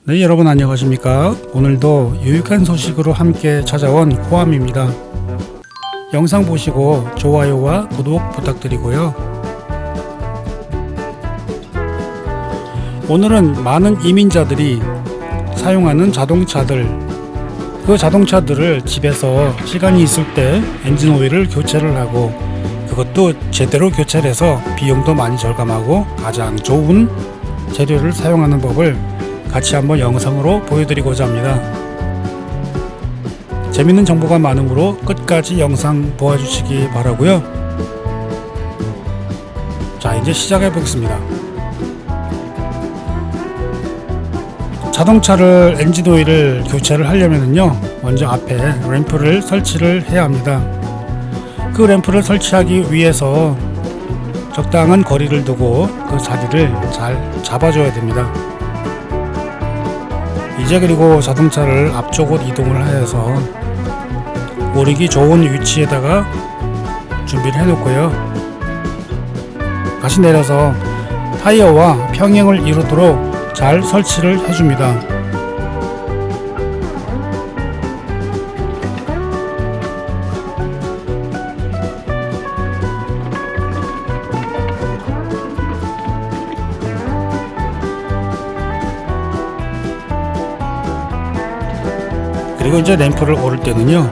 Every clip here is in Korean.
네, 여러분 안녕하십니까? 오늘도 유익한 소식으로 함께 찾아온 코암입니다. 영상 보시고 좋아요와 구독 부탁드리고요. 오늘은 많은 이민자들이 사용하는 자동차들, 그 자동차들을 집에서 시간이 있을 때 엔진 오일을 교체를 하고, 그것도 제대로 교체를 해서 비용도 많이 절감하고 가장 좋은 재료를 사용하는 법을 같이 한번 영상으로 보여드리고자 합니다. 재밌는 정보가 많으므로 끝까지 영상 보아주시기 바라고요. 자, 이제 시작해 보겠습니다. 자동차를 엔진 오일을 교체를 하려면요, 먼저 앞에 램프를 설치를 해야 합니다. 그 램프를 설치하기 위해서 적당한 거리를 두고 그 자리를 잘 잡아줘야 됩니다. 이제 그리고 자동차를 앞쪽으로 이동을 하여서 오르기 좋은 위치에다가 준비를 해 놓고요, 다시 내려서 타이어와 평행을 이루도록 잘 설치를 해줍니다. 그리고 이제 램프를 오를 때는요,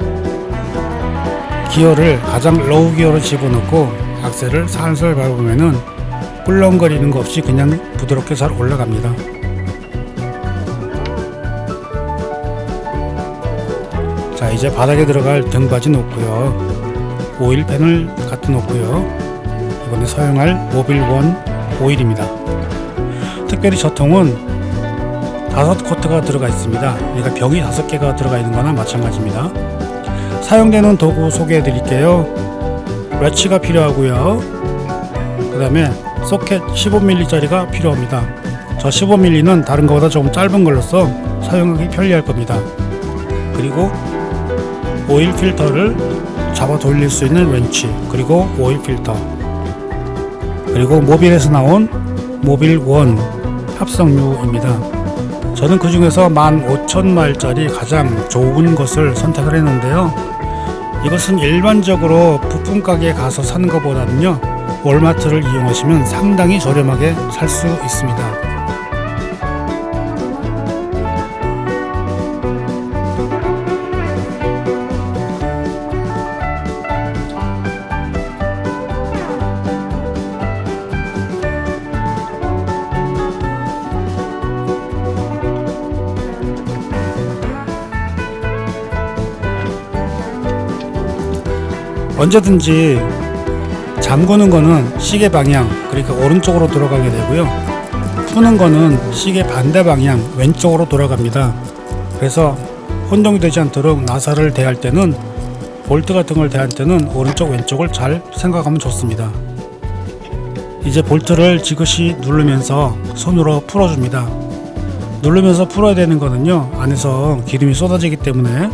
기어를 가장 로우 기어로 집어넣고 악셀을 살살 밟으면은 꿀렁거리는 거 없이 그냥 부드럽게 잘 올라갑니다. 자, 이제 바닥에 들어갈 등받이 놓고요, 오일팬을 갖다 놓고요, 이번에 사용할 모빌1 오일입니다. 특별히 저 통은 5코트가 들어가 있습니다. 그러니까 병이 5개가 들어가 있는 거나 마찬가지입니다. 사용되는 도구 소개해 드릴게요. 레치가 필요하고요, 그 다음에 소켓 15mm 짜리가 필요합니다. 저 15mm는 다른 거보다 조금 짧은 걸로써 사용하기 편리할 겁니다. 그리고 오일 필터를 잡아 돌릴 수 있는 렌치, 그리고 오일 필터, 그리고 모빌에서 나온 모빌1 합성유입니다. 저는 그 중에서 15,000마일짜리 가장 좋은 것을 선택을 했는데요, 이것은 일반적으로 부품 가게에 가서 사는 것보다는요, 월마트를 이용하시면 상당히 저렴하게 살 수 있습니다. 언제든지 잠그는 거는 시계 방향, 그러니까 오른쪽으로 돌아가게 되고요, 푸는 거는 시계 반대 방향 왼쪽으로 돌아갑니다. 그래서 혼동이 되지 않도록 나사를 대할 때는, 볼트 같은 걸 대할 때는 오른쪽 왼쪽을 잘 생각하면 좋습니다. 이제 볼트를 지그시 누르면서 손으로 풀어줍니다. 누르면서 풀어야 되는 거는요, 안에서 기름이 쏟아지기 때문에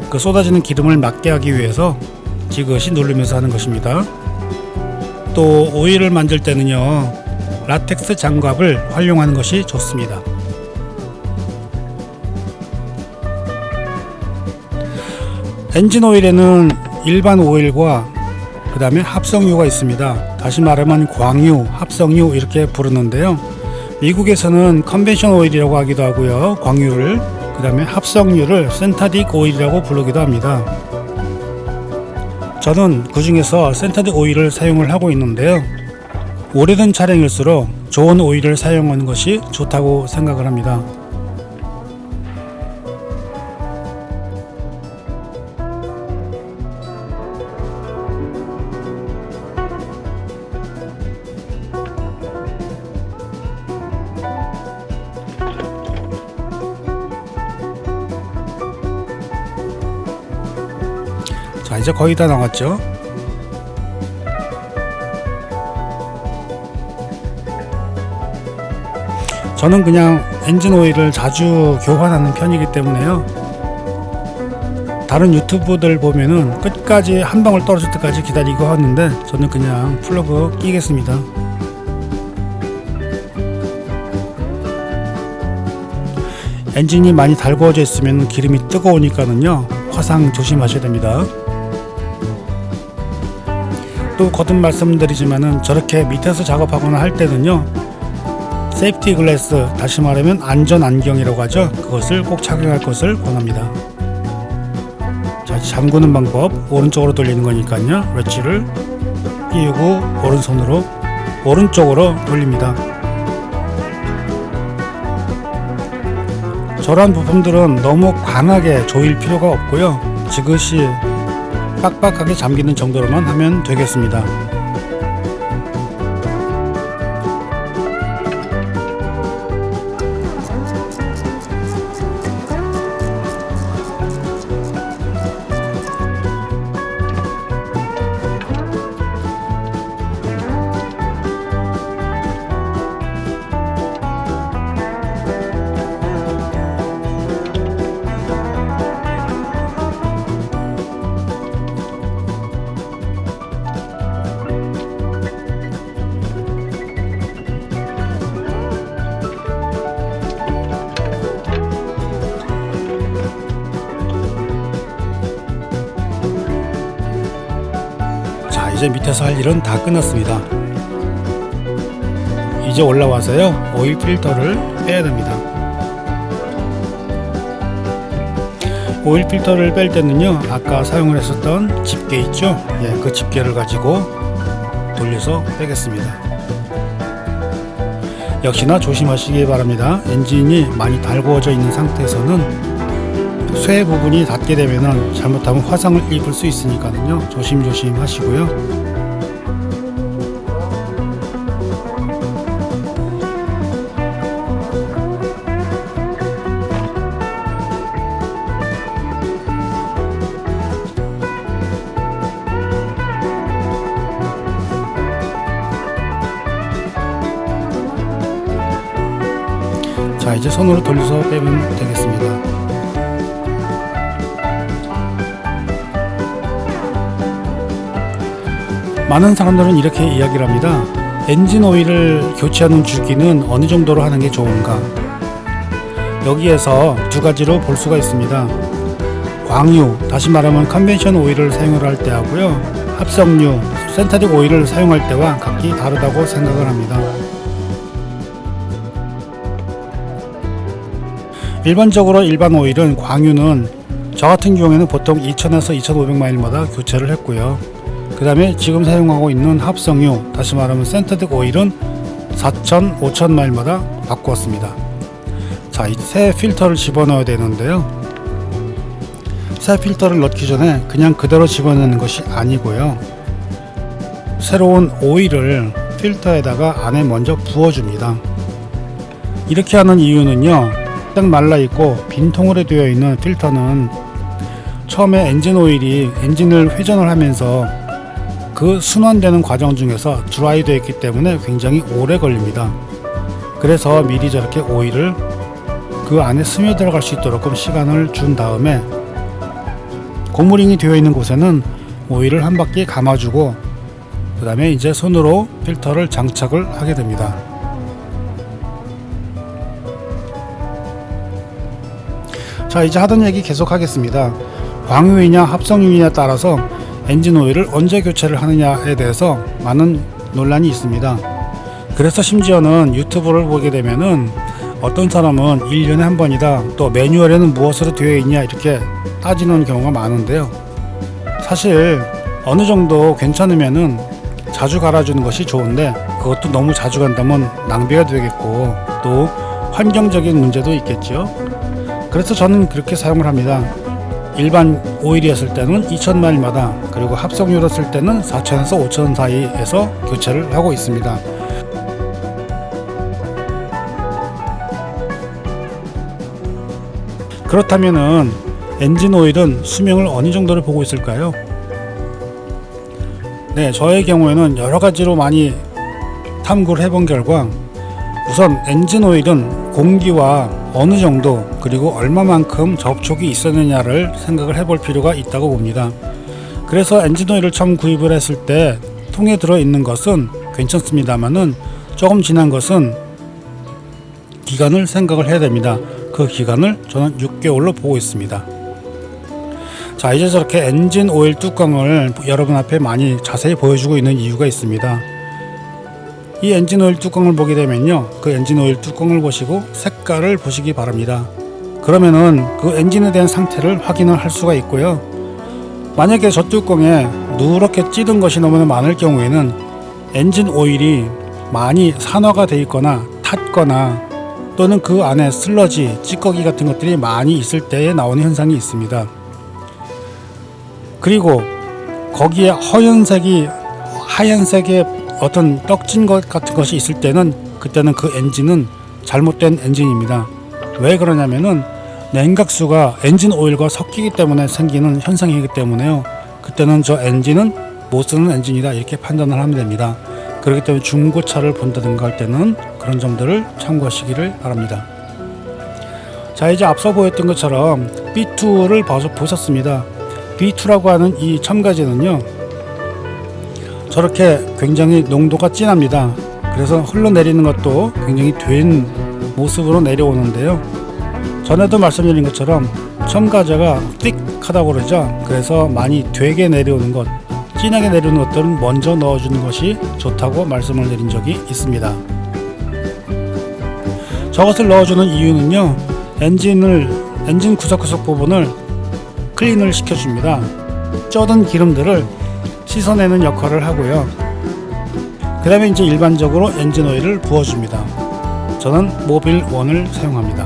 그 쏟아지는 기름을 막게 하기 위해서 지그시 누르면서 하는 것입니다. 또 오일을 만들 때는요, 라텍스 장갑을 활용하는 것이 좋습니다. 엔진 오일에는 일반 오일과 그 다음에 합성유가 있습니다. 다시 말하면 광유, 합성유 이렇게 부르는데요, 미국에서는 컨벤션 오일이라고 하기도 하고요, 광유를, 그 다음에 합성유를 센타딕 오일이라고 부르기도 합니다. 저는 그 중에서 센타딕 오일을 사용을 하고 있는데요, 오래된 차량일수록 좋은 오일을 사용하는 것이 좋다고 생각을 합니다. 자, 이제 거의 다 나왔죠. 저는 그냥 엔진 오일을 자주 교환하는 편이기 때문에요, 다른 유튜브들 보면은 끝까지 한 방울 떨어질 때까지 기다리고 하는데, 저는 그냥 플러그 끼겠습니다. 엔진이 많이 달구어져 있으면 기름이 뜨거우니까는요, 화상 조심하셔야 됩니다. 또 거듭 말씀드리지만은 저렇게 밑에서 작업하거나 할 때는요, 세이프티 글래스, 다시 말하면 안전 안경이라고 하죠. 그것을 꼭 착용할 것을 권합니다. 자, 잠그는 방법, 오른쪽으로 돌리는 거니까요, 렛치를 끼우고 오른손으로 오른쪽으로 돌립니다. 저런 부품들은 너무 강하게 조일 필요가 없고요, 지그시 빡빡하게 잠기는 정도로만 하면 되겠습니다. 이제 밑에서 할 일은 다 끝났습니다. 이제 올라와서요, 오일 필터를 빼야 됩니다. 오일 필터를 뺄 때는요, 아까 사용을 했었던 집게 있죠? 예, 그 집게를 가지고 돌려서 빼겠습니다. 역시나 조심하시기 바랍니다. 엔진이 많이 달구어져 있는 상태에서는 쇠 부분이 닿게 되면은 잘못하면 화상을 입을 수 있으니까요, 조심조심 하시고요. 자, 이제 손으로 돌려서 빼면 되겠습니다. 많은 사람들은 이렇게 이야기를 합니다. 엔진 오일을 교체하는 주기는 어느 정도로 하는 게 좋은가? 여기에서 두 가지로 볼 수가 있습니다. 광유, 다시 말하면 컨벤션 오일을 사용을 할 때 하고요, 합성유, 센터딕 오일을 사용할 때와 각기 다르다고 생각을 합니다. 일반적으로 일반 오일은, 광유는 저 같은 경우에는 보통 2000에서 2500마일마다 교체를 했고요. 그 다음에 지금 사용하고 있는 합성유, 다시 말하면 센터딕 오일은 4000, 5000마일마다 바꾸었습니다. 자, 이 새 필터를 집어넣어야 되는데요, 새 필터를 넣기 전에 그냥 그대로 집어넣는 것이 아니고요, 새로운 오일을 필터에다가 안에 먼저 부어줍니다. 이렇게 하는 이유는요, 딱 말라있고 빈통으로 되어 있는 필터는 처음에 엔진 오일이 엔진을 회전을 하면서 그 순환되는 과정 중에서 드라이 되어 있기 때문에 굉장히 오래 걸립니다. 그래서 미리 저렇게 오일을 그 안에 스며들어갈 수 있도록 시간을 준 다음에 고무링이 되어 있는 곳에는 오일을 한 바퀴 감아주고, 그 다음에 이제 손으로 필터를 장착을 하게 됩니다. 자, 이제 하던 얘기 계속 하겠습니다. 광유이냐 합성유이냐에 따라서 엔진 오일을 언제 교체를 하느냐에 대해서 많은 논란이 있습니다. 그래서 심지어는 유튜브를 보게 되면은 어떤 사람은 1년에 한 번이다, 또 매뉴얼에는 무엇으로 되어 있냐, 이렇게 따지는 경우가 많은데요, 사실 어느 정도 괜찮으면은 자주 갈아주는 것이 좋은데, 그것도 너무 자주 간다면 낭비가 되겠고 또 환경적인 문제도 있겠죠. 그래서 저는 그렇게 사용을 합니다. 일반 오일이었을 때는 2000마일마다, 그리고 합성유로 쓸 때는 4000에서 5000 사이에서 교체를 하고 있습니다. 그렇다면은 엔진 오일은 수명을 어느 정도를 보고 있을까요? 네, 저의 경우에는 여러 가지로 많이 탐구를 해본 결과, 우선 엔진 오일은 공기와 어느 정도, 그리고 얼마만큼 접촉이 있었느냐를 생각을 해볼 필요가 있다고 봅니다. 그래서 엔진 오일을 처음 구입을 했을 때 통에 들어있는 것은 괜찮습니다만은 조금 지난 것은 기간을 생각을 해야 됩니다. 그 기간을 저는 6개월로 보고 있습니다. 자, 이제 저렇게 엔진 오일 뚜껑을 여러분 앞에 많이 자세히 보여주고 있는 이유가 있습니다. 이 엔진 오일 뚜껑을 보게 되면요, 그 엔진 오일 뚜껑을 보시고 색깔을 보시기 바랍니다. 그러면은 그 엔진에 대한 상태를 확인을 할 수가 있고요. 만약에 저 뚜껑에 누렇게 찌든 것이 너무나 많을 경우에는 엔진 오일이 많이 산화가 되어 있거나 탔거나 또는 그 안에 슬러지, 찌꺼기 같은 것들이 많이 있을 때에 나오는 현상이 있습니다. 그리고 거기에 하얀색의 어떤 떡진 것 같은 것이 있을 때는 그때는 그 엔진은 잘못된 엔진입니다. 왜 그러냐면은 냉각수가 엔진 오일과 섞이기 때문에 생기는 현상이기 때문에요. 그때는 저 엔진은 못 쓰는 엔진이다 이렇게 판단을 하면 됩니다. 그렇기 때문에 중고차를 본다든가 할 때는 그런 점들을 참고하시기를 바랍니다. 자, 이제 앞서 보였던 것처럼 B2를 보셨습니다. B2라고 하는 이 첨가제는요, 저렇게 굉장히 농도가 진합니다. 그래서 흘러내리는 것도 굉장히 된 모습으로 내려오는데요. 전에도 말씀드린 것처럼 첨가제가 띡하다고 그러죠. 그래서 많이 되게 내려오는 것, 진하게 내려오는 것들은 먼저 넣어주는 것이 좋다고 말씀을 드린 적이 있습니다. 저것을 넣어주는 이유는요, 엔진 구석구석 부분을 클린을 시켜줍니다. 쪄든 기름들을 씻어내는 역할을 하고요. 그 다음에 이제 일반적으로 엔진 오일을 부어줍니다. 저는 모빌 1을 사용합니다.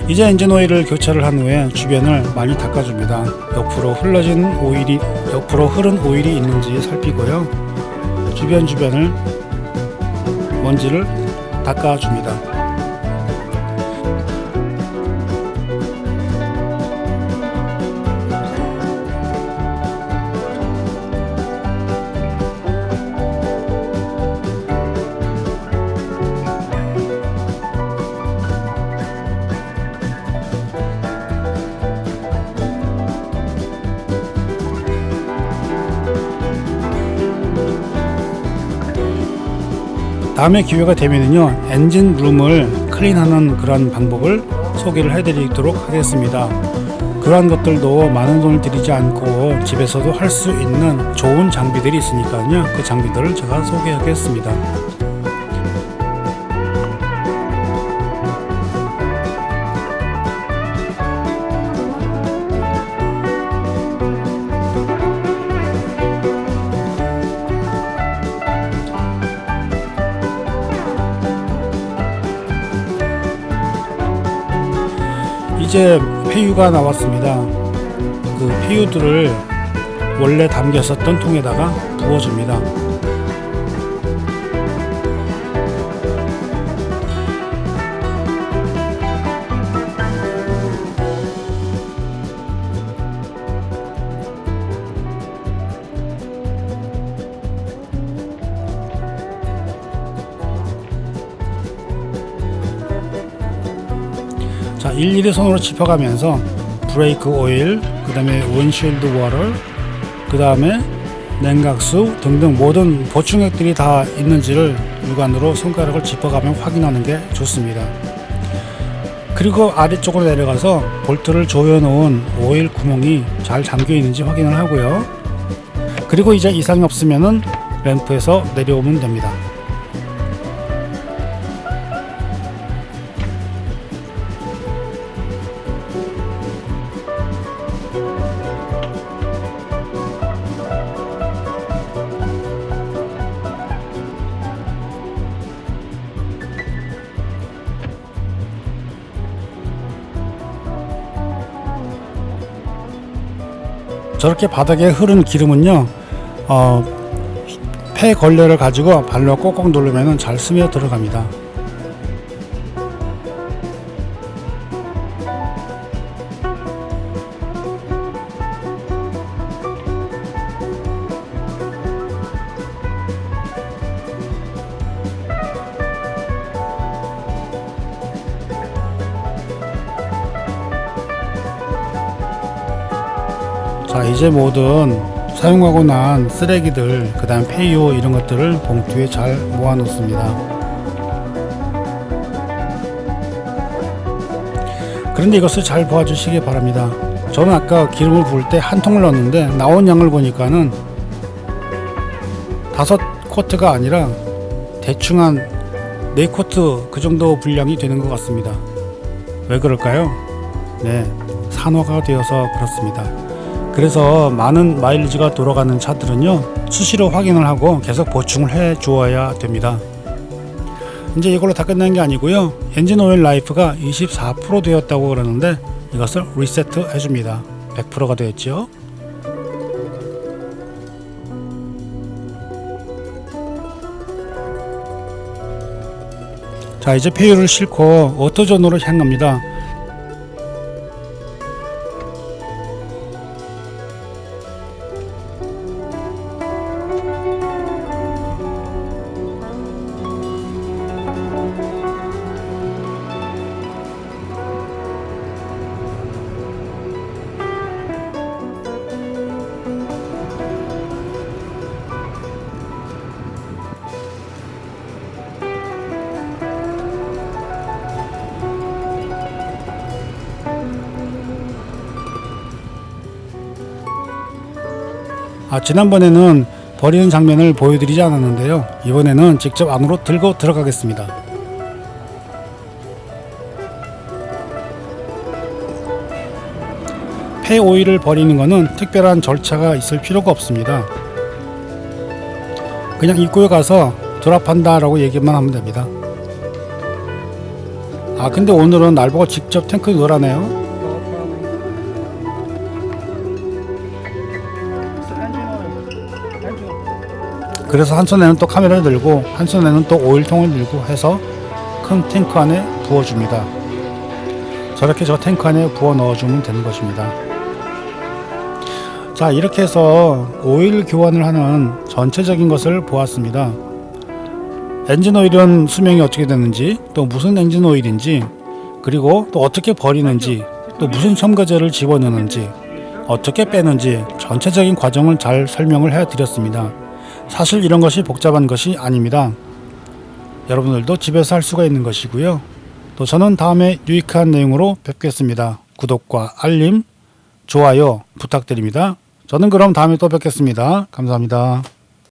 이제 엔진 오일을 교체를 한 후에 주변을 많이 닦아줍니다. 옆으로 흐른 오일이 있는지 살피고요. 주변을 먼지를 닦아줍니다. 다음에 기회가 되면은요, 엔진 룸을 클린하는 그런 방법을 소개를 해드리도록 하겠습니다. 그러한 것들도 많은 돈을 들이지 않고 집에서도 할 수 있는 좋은 장비들이 있으니까요, 그 장비들을 제가 소개하겠습니다. 이제 폐유가 나왔습니다. 그 폐유들을 원래 담겼었던 통에다가 부어줍니다. 자, 일일이 손으로 짚어가면서 브레이크 오일, 그 다음에 windshield water, 그 다음에 냉각수 등등 모든 보충액들이 다 있는지를 육안으로 손가락을 짚어가며 확인하는 게 좋습니다. 그리고 아래쪽으로 내려가서 볼트를 조여놓은 오일 구멍이 잘 잠겨 있는지 확인을 하고요. 그리고 이제 이상이 없으면은 램프에서 내려오면 됩니다. 저렇게 바닥에 흐른 기름은요, 폐 걸레를 가지고 발로 꼭꼭 누르면 잘 스며 들어갑니다. 자, 이제 모든 사용하고 난 쓰레기들, 그 다음 폐유 이런 것들을 봉투에 잘 모아 놓습니다. 그런데 이것을 잘 봐주시기 바랍니다. 저는 아까 기름을 부을 때 한 통을 넣었는데 나온 양을 보니까는 5코트가 아니라 대충 한 4코트 그 정도 분량이 되는 것 같습니다. 왜 그럴까요? 네, 산화가 되어서 그렇습니다. 그래서 많은 마일리지가 돌아가는 차들은요, 수시로 확인을 하고 계속 보충을 해 주어야 됩니다. 이제 이걸로 다 끝난 게 아니고요, 엔진 오일 라이프가 24% 되었다고 그러는데 이것을 리세트 해줍니다. 100%가 되었죠. 자, 이제 폐유를 싣고 오토존으로 향합니다. 지난번에는 버리는 장면을 보여드리지 않았는데요, 이번에는 직접 안으로 들고 들어가겠습니다. 폐 오일을 버리는 것은 특별한 절차가 있을 필요가 없습니다. 그냥 입구에 가서 드랍한다 라고 얘기만 하면 됩니다. 근데 오늘은 날 보고 직접 탱크에 넣으라네요. 그래서 한 손에는 또 카메라를 들고 한 손에는 또 오일통을 들고 해서 큰 탱크 안에 부어줍니다. 저렇게 저 탱크 안에 부어 넣어주면 되는 것입니다. 자, 이렇게 해서 오일 교환을 하는 전체적인 것을 보았습니다. 엔진 오일은 수명이 어떻게 되는지, 또 무슨 엔진 오일인지, 그리고 또 어떻게 버리는지, 또 무슨 첨가제를 집어넣는지, 어떻게 빼는지 전체적인 과정을 잘 설명을 해드렸습니다. 사실 이런 것이 복잡한 것이 아닙니다. 여러분들도 집에서 할 수가 있는 것이고요. 또 저는 다음에 유익한 내용으로 뵙겠습니다. 구독과 알림, 좋아요 부탁드립니다. 저는 그럼 다음에 또 뵙겠습니다. 감사합니다.